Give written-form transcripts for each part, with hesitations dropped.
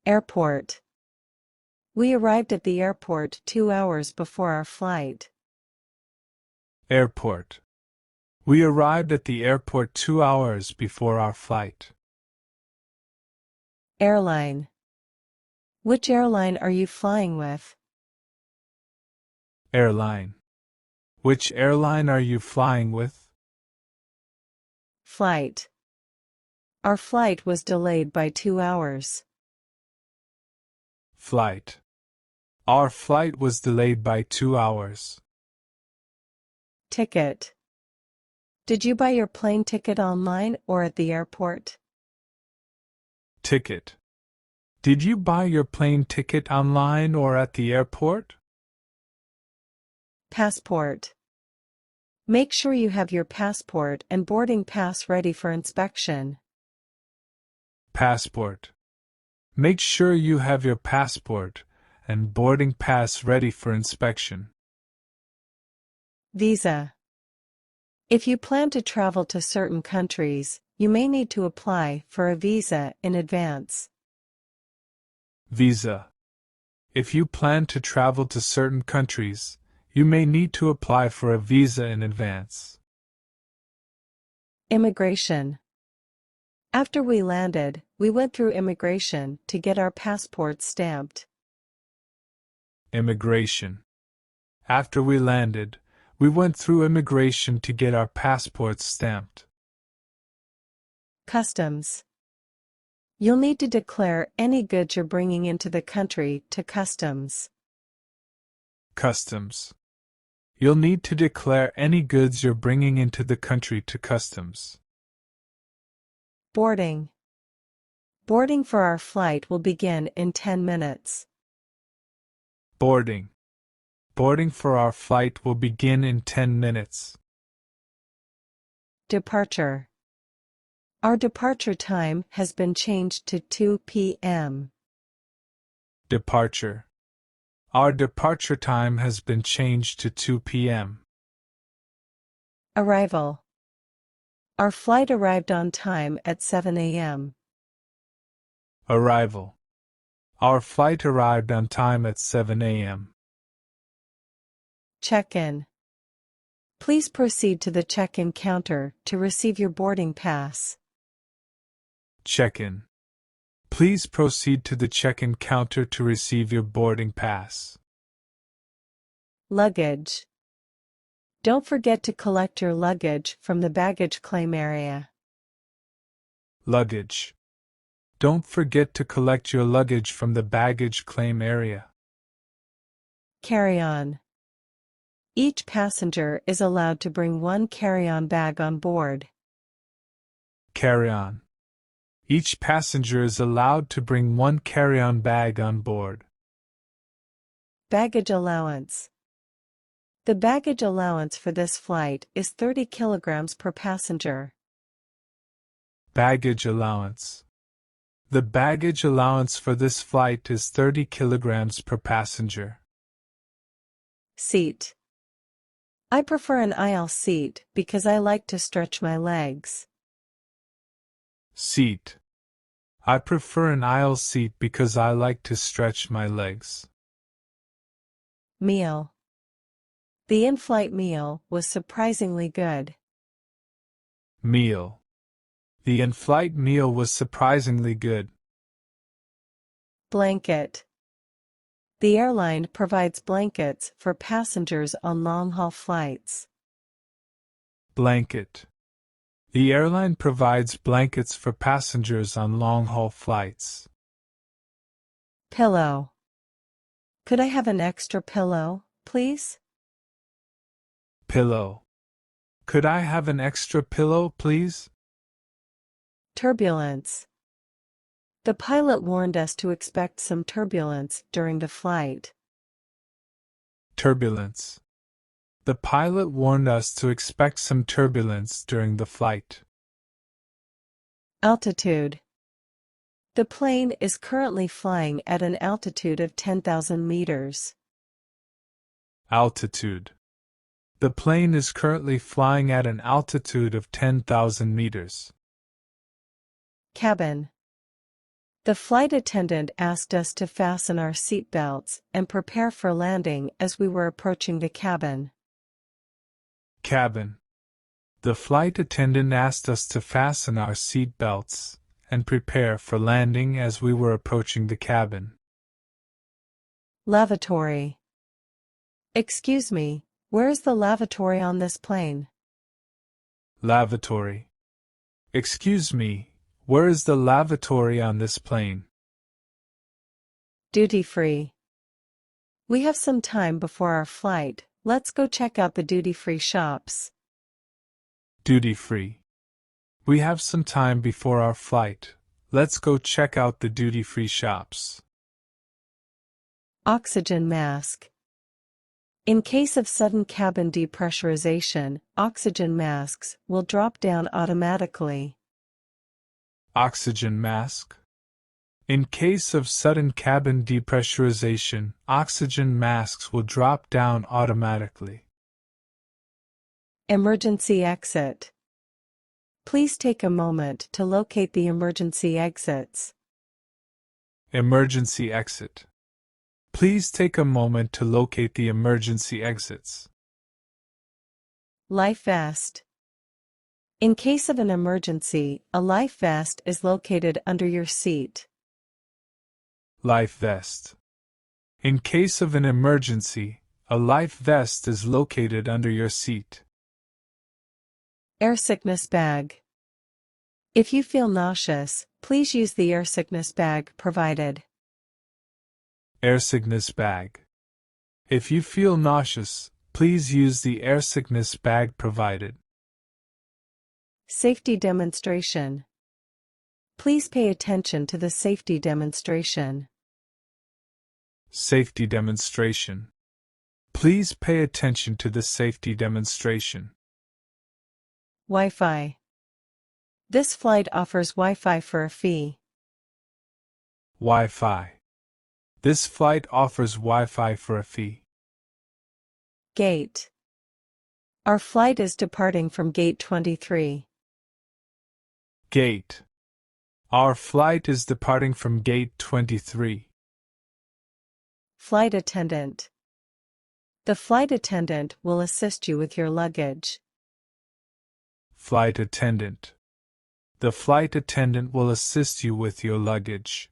Airport. We arrived at the airport 2 hours before our flight. Airport. We arrived at the airport 2 hours before our flight. Airline. Which airline are you flying with? Airline. Which airline are you flying with? Flight. Our flight was delayed by 2 hours. Flight. Our flight was delayed by 2 hours. Ticket. Did you buy your plane ticket online or at the airport? Ticket. Did you buy your plane ticket online or at the airport? Passport. Make sure you have your passport and boarding pass ready for inspection. Passport. Make sure you have your passport and boarding pass ready for inspection. Visa. If you plan to travel to certain countries, you may need to apply for a visa in advance. Visa. If you plan to travel to certain countries, you may need to apply for a visa in advance. Immigration. After we landed, we went through immigration to get our passports stamped. Immigration. After we landed, we went through immigration to get our passports stamped. Customs. You'll need to declare any goods you're bringing into the country to customs. Customs. You'll need to declare any goods you're bringing into the country to customs. Boarding. Boarding for our flight will begin in 10 minutes. Boarding. Boarding for our flight will begin in 10 minutes. Departure. Our departure time has been changed to 2 p.m. Departure. Our departure time has been changed to 2 p.m. Arrival. Our flight arrived on time at 7 a.m. Arrival. Our flight arrived on time at 7 a.m. Check-in. Please proceed to the check-in counter to receive your boarding pass. Check-in. Please proceed to the check-in counter to receive your boarding pass. Luggage. Don't forget to collect your luggage from the baggage claim area. Luggage. Don't forget to collect your luggage from the baggage claim area. Carry-on. Each passenger is allowed to bring one carry-on bag on board. Carry-on. Each passenger is allowed to bring one carry-on bag on board. Baggage allowance. The baggage allowance for this flight is 30 kilograms per passenger. Baggage allowance. The baggage allowance for this flight is 30 kilograms per passenger. Seat. I prefer an aisle seat because I like to stretch my legs. Seat. I prefer an aisle seat because I like to stretch my legs. Meal. The in-flight meal was surprisingly good. Meal. The in-flight meal was surprisingly good. Blanket. The airline provides blankets for passengers on long-haul flights. Blanket. The airline provides blankets for passengers on long-haul flights. Pillow. Could I have an extra pillow, please? Pillow. Could I have an extra pillow, please? Turbulence. The pilot warned us to expect some turbulence during the flight. Turbulence. The pilot warned us to expect some turbulence during the flight. Altitude. The plane is currently flying at an altitude of 10,000 meters. Altitude. The plane is currently flying at an altitude of 10,000 meters. Cabin. The flight attendant asked us to fasten our seatbelts and prepare for landing as we were approaching the cabin. Cabin. The flight attendant asked us to fasten our seat belts and prepare for landing as we were approaching the cabin. Lavatory. Excuse me, where is the lavatory on this plane? Lavatory. Excuse me, where is the lavatory on this plane? Duty free. We have some time before our flight, let's go check out the duty-free shops. Duty free. We have some time before our flight, let's go check out the duty-free shops. Oxygen mask. In case of sudden cabin depressurization, oxygen masks will drop down automatically. Oxygen mask. In case of sudden cabin depressurization, oxygen masks will drop down automatically. Emergency exit. Please take a moment to locate the emergency exits. Emergency exit. Please take a moment to locate the emergency exits. Life vest. In case of an emergency, a life vest is located under your seat. Life vest. In case of an emergency, a life vest is located under your seat. Air sickness bag. If you feel nauseous, please use the air sickness bag provided. Air sickness bag. If you feel nauseous, please use the air sickness bag provided. Safety demonstration. Please pay attention to the safety demonstration. Safety demonstration. Please pay attention to the safety demonstration. Wi-Fi. This flight offers Wi-Fi for a fee. Wi-Fi. This flight offers Wi-Fi for a fee. Gate. Our flight is departing from gate 23. Gate. Our flight is departing from gate 23. Flight attendant. The flight attendant will assist you with your luggage. Flight attendant. The flight attendant will assist you with your luggage.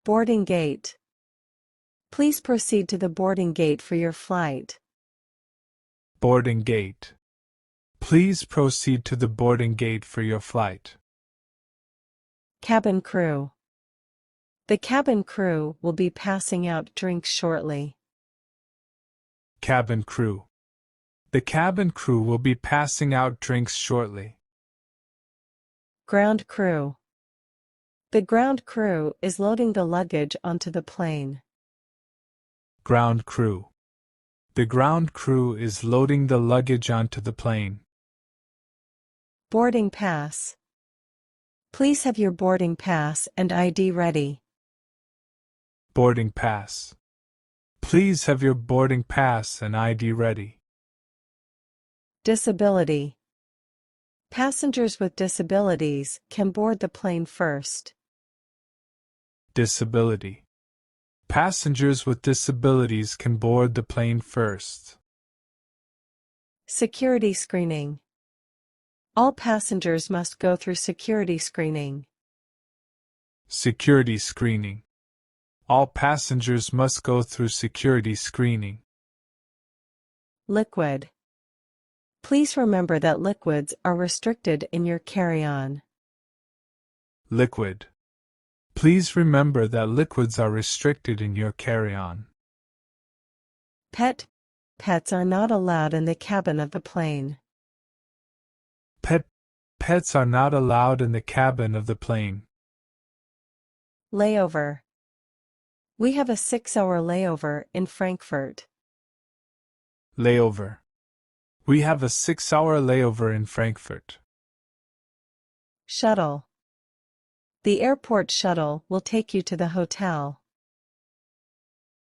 Boarding gate. Please proceed to the boarding gate for your flight. Boarding gate. Please proceed to the boarding gate for your flight. Cabin crew. The cabin crew will be passing out drinks shortly. Cabin crew. The cabin crew will be passing out drinks shortly. Ground crew. The ground crew is loading the luggage onto the plane. Ground crew. The ground crew is loading the luggage onto the plane. Boarding pass. Please have your boarding pass and ID ready. Boarding pass. Please have your boarding pass and ID ready. Disability. Passengers with disabilities can board the plane first. Disability. Passengers with disabilities can board the plane first. Security screening. All passengers must go through security screening. Security screening. All passengers must go through security screening. Liquid. Please remember that liquids are restricted in your carry-on. Liquid. Please remember that liquids are restricted in your carry-on. Pet. Pets are not allowed in the cabin of the plane. Pets are not allowed in the cabin of the plane. Layover. We have a 6-hour layover in Frankfurt. Layover. We have a 6-hour layover in Frankfurt. Shuttle. The airport shuttle will take you to the hotel.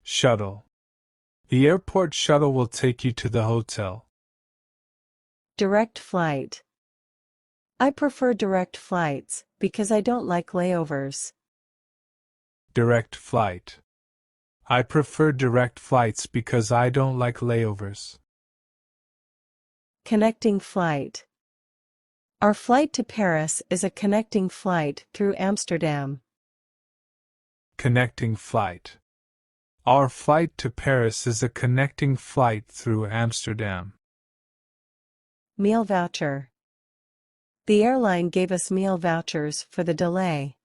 Shuttle. The airport shuttle will take you to the hotel. Direct flight. I prefer direct flights, because I don't like layovers. Direct flight. I prefer direct flights because I don't like layovers. Connecting flight. Our flight to Paris is a connecting flight through Amsterdam. Connecting flight. Our flight to Paris is a connecting flight through Amsterdam. Meal voucher. The airline gave us meal vouchers for the delay.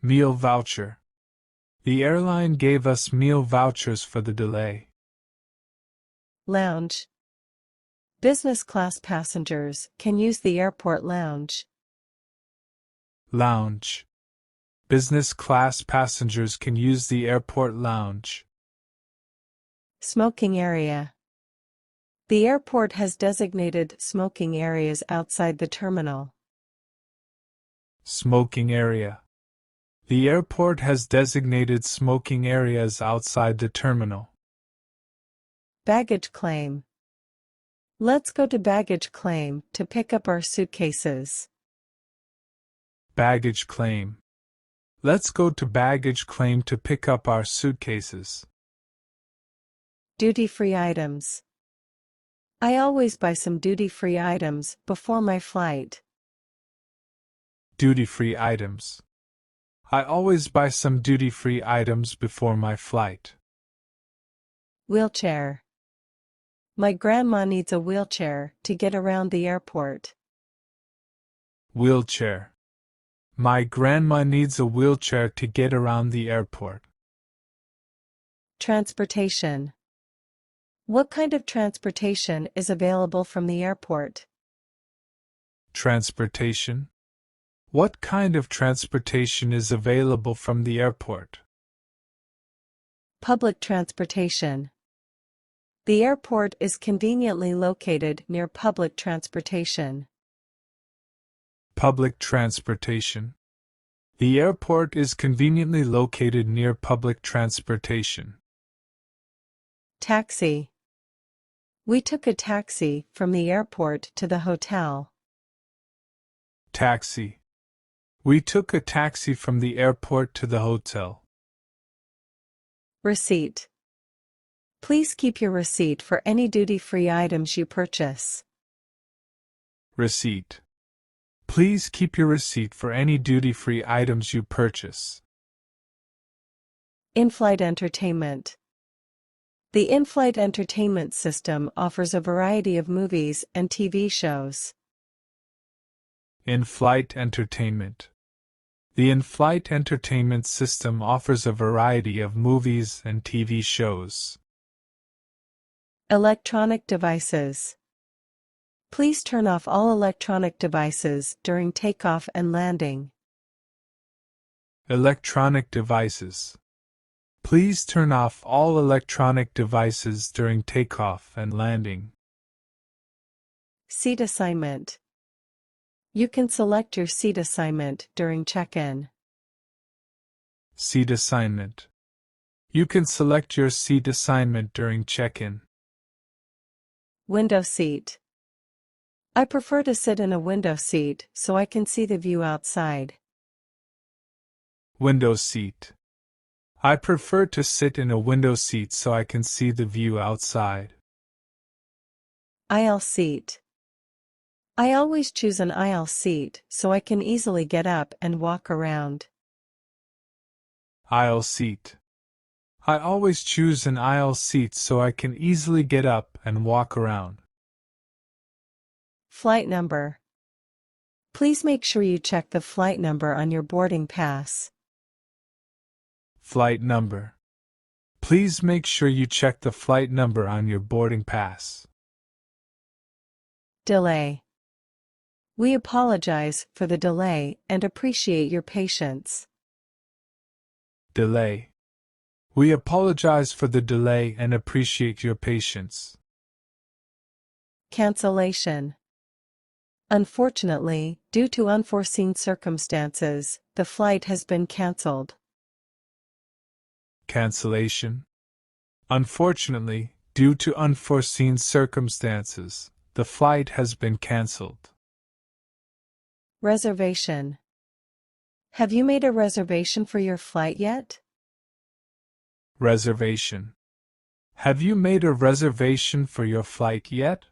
Meal voucher. The airline gave us meal vouchers for the delay. Lounge. Business class passengers can use the airport lounge. Lounge. Business class passengers can use the airport lounge. Smoking area. The airport has designated smoking areas outside the terminal. Smoking area. The airport has designated smoking areas outside the terminal. Baggage claim. Let's go to baggage claim to pick up our suitcases. Baggage claim. Let's go to baggage claim to pick up our suitcases. Duty-free items. I always buy some duty-free items before my flight. Duty-free items. I always buy some duty-free items before my flight. Wheelchair. My grandma needs a wheelchair to get around the airport. Wheelchair. My grandma needs a wheelchair to get around the airport. Transportation. What kind of transportation is available from the airport? Transportation. What kind of transportation is available from the airport? Public transportation. The airport is conveniently located near public transportation. Public transportation. The airport is conveniently located near public transportation. Taxi. We took a taxi from the airport to the hotel. Taxi. We took a taxi from the airport to the hotel. Receipt. Please keep your receipt for any duty-free items you purchase. Receipt. Please keep your receipt for any duty-free items you purchase. In-flight entertainment. The in-flight entertainment system offers a variety of movies and TV shows. In-flight entertainment. The in-flight entertainment system offers a variety of movies and TV shows. Electronic devices. Please turn off all electronic devices during takeoff and landing. Electronic devices. Please turn off all electronic devices during takeoff and landing. Seat assignment. You can select your seat assignment during check-in. Seat assignment. You can select your seat assignment during check-in. Window seat. I prefer to sit in a window seat so I can see the view outside. Window seat. I prefer to sit in a window seat so I can see the view outside. Aisle seat. I always choose an aisle seat so I can easily get up and walk around. Aisle seat. I always choose an aisle seat so I can easily get up and walk around. Flight number. Please make sure you check the flight number on your boarding pass. Flight number. Please make sure you check the flight number on your boarding pass. Delay. We apologize for the delay and appreciate your patience. Delay. We apologize for the delay and appreciate your patience. Cancellation. Unfortunately, due to unforeseen circumstances, the flight has been cancelled. Cancellation. Unfortunately, due to unforeseen circumstances, the flight has been cancelled. Reservation. Have you made a reservation for your flight yet? Reservation. Have you made a reservation for your flight yet?